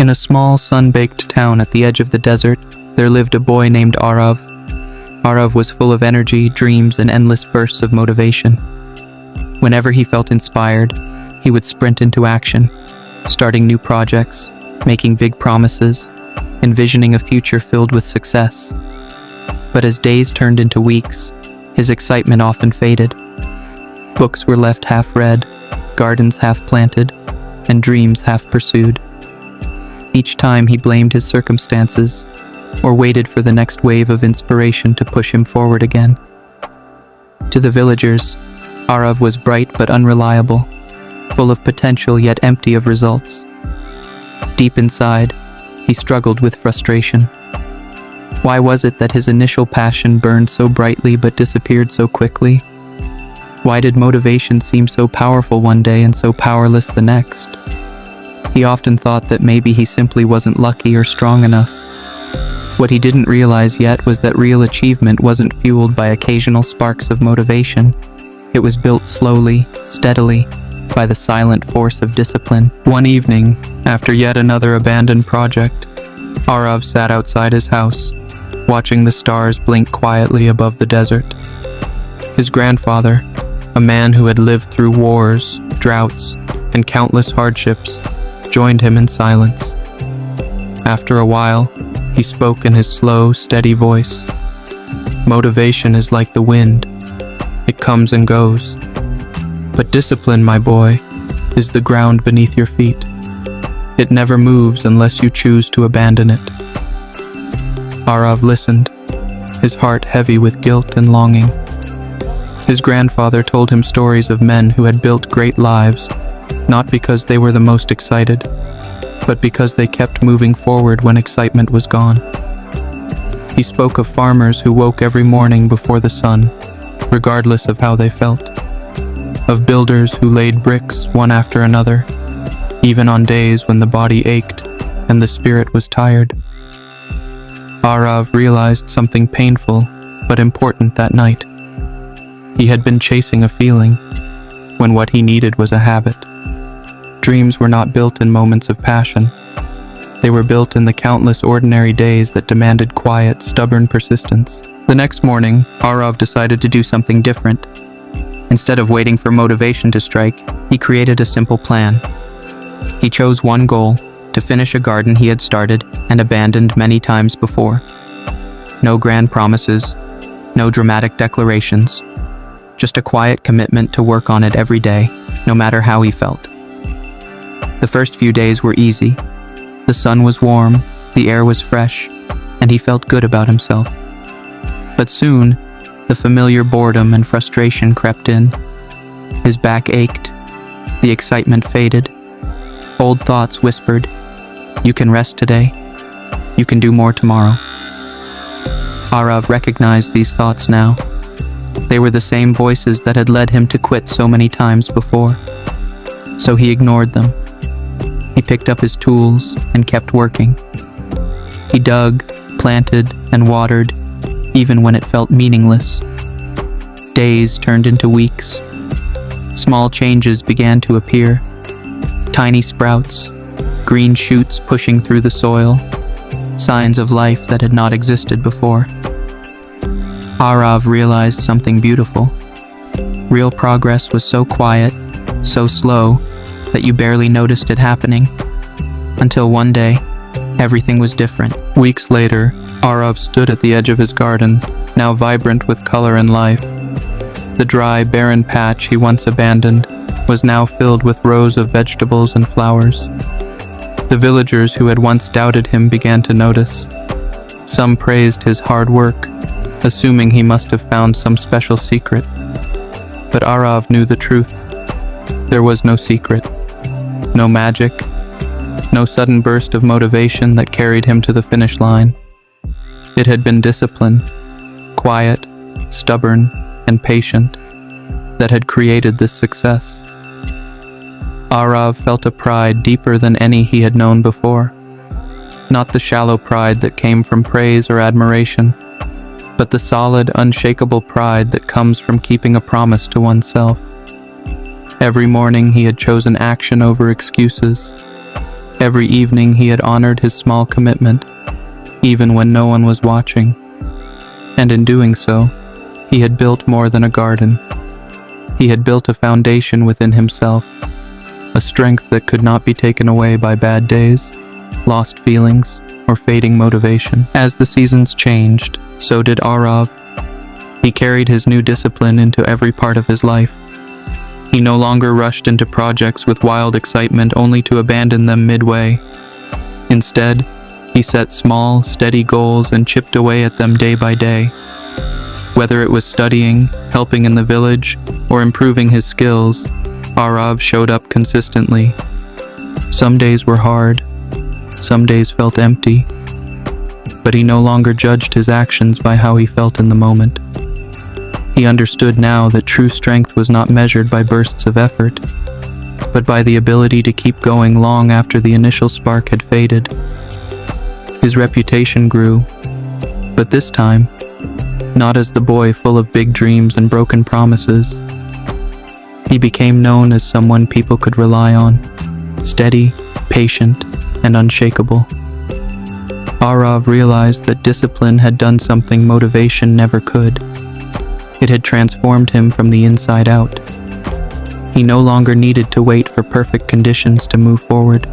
In a small, sun-baked town at the edge of the desert, there lived a boy named Arav. Arav was full of energy, dreams, and endless bursts of motivation. Whenever he felt inspired, he would sprint into action, starting new projects, making big promises, envisioning a future filled with success. But as days turned into weeks, his excitement often faded. Books were left half-read, gardens half-planted, and dreams half-pursued. Each time he blamed his circumstances, or waited for the next wave of inspiration to push him forward again. To the villagers, Arav was bright but unreliable, full of potential yet empty of results. Deep inside, he struggled with frustration. Why was it that his initial passion burned so brightly but disappeared so quickly? Why did motivation seem so powerful one day and so powerless the next? He often thought that maybe he simply wasn't lucky or strong enough. What he didn't realize yet was that real achievement wasn't fueled by occasional sparks of motivation. It was built slowly, steadily, by the silent force of discipline. One evening, after yet another abandoned project, Arav sat outside his house, watching the stars blink quietly above the desert. His grandfather, a man who had lived through wars, droughts, and countless hardships, joined him in silence. After a while, he spoke in his slow, steady voice. "Motivation is like the wind. It comes and goes. But discipline, my boy, is the ground beneath your feet. It never moves unless you choose to abandon it." Arav listened, his heart heavy with guilt and longing. His grandfather told him stories of men who had built great lives, not because they were the most excited, but because they kept moving forward when excitement was gone. He spoke of farmers who woke every morning before the sun, regardless of how they felt. Of builders who laid bricks one after another, even on days when the body ached and the spirit was tired. Arav realized something painful but important that night. He had been chasing a feeling, when what he needed was a habit. Dreams were not built in moments of passion. They were built in the countless ordinary days that demanded quiet, stubborn persistence. The next morning, Arav decided to do something different. Instead of waiting for motivation to strike, he created a simple plan. He chose one goal: to finish a garden he had started and abandoned many times before. No grand promises, no dramatic declarations, just a quiet commitment to work on it every day, no matter how he felt. The first few days were easy. The sun was warm, the air was fresh, and he felt good about himself. But soon, the familiar boredom and frustration crept in. His back ached, the excitement faded. Old thoughts whispered, "You can rest today. You can do more tomorrow." Arav recognized these thoughts now. They were the same voices that had led him to quit so many times before. So he ignored them. He picked up his tools and kept working. He dug, planted, and watered, even when it felt meaningless. Days turned into weeks. Small changes began to appear. Tiny sprouts, green shoots pushing through the soil, signs of life that had not existed before. Arav realized something beautiful. Real progress was so quiet, so slow, that you barely noticed it happening. Until one day, everything was different. Weeks later, Arav stood at the edge of his garden, now vibrant with color and life. The dry, barren patch he once abandoned was now filled with rows of vegetables and flowers. The villagers who had once doubted him began to notice. Some praised his hard work, assuming he must have found some special secret. But Arav knew the truth. There was no secret, no magic, no sudden burst of motivation that carried him to the finish line. It had been discipline, quiet, stubborn, and patient, that had created this success. Arav felt a pride deeper than any he had known before. Not the shallow pride that came from praise or admiration, but the solid, unshakable pride that comes from keeping a promise to oneself. Every morning he had chosen action over excuses. Every evening he had honored his small commitment, even when no one was watching. And in doing so, he had built more than a garden. He had built a foundation within himself, a strength that could not be taken away by bad days, lost feelings, or fading motivation. As the seasons changed, so did Arav. He carried his new discipline into every part of his life. He no longer rushed into projects with wild excitement only to abandon them midway. Instead, he set small, steady goals and chipped away at them day by day. Whether it was studying, helping in the village, or improving his skills, Arav showed up consistently. Some days were hard, some days felt empty, but he no longer judged his actions by how he felt in the moment. He understood now that true strength was not measured by bursts of effort, but by the ability to keep going long after the initial spark had faded. His reputation grew, but this time, not as the boy full of big dreams and broken promises. He became known as someone people could rely on, steady, patient, and unshakable. Arav realized that discipline had done something motivation never could. It had transformed him from the inside out. He no longer needed to wait for perfect conditions to move forward.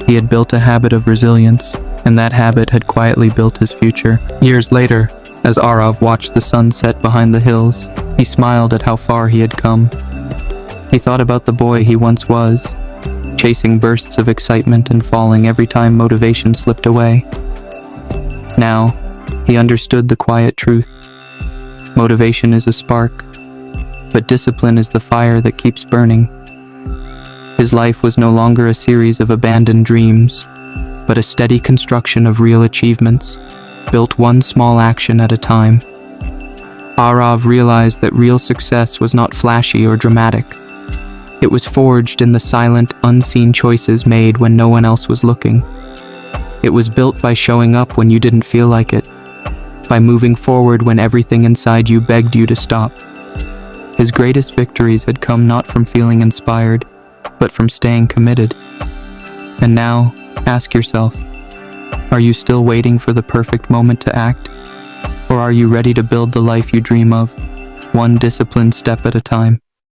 He had built a habit of resilience, and that habit had quietly built his future. Years later, as Arav watched the sun set behind the hills, he smiled at how far he had come. He thought about the boy he once was, chasing bursts of excitement and falling every time motivation slipped away. Now, he understood the quiet truth. Motivation is a spark, but discipline is the fire that keeps burning. His life was no longer a series of abandoned dreams, but a steady construction of real achievements, built one small action at a time. Arav realized that real success was not flashy or dramatic. It was forged in the silent, unseen choices made when no one else was looking. It was built by showing up when you didn't feel like it, by moving forward when everything inside you begged you to stop. His greatest victories had come not from feeling inspired, but from staying committed. And now, ask yourself, are you still waiting for the perfect moment to act? Or are you ready to build the life you dream of, one disciplined step at a time?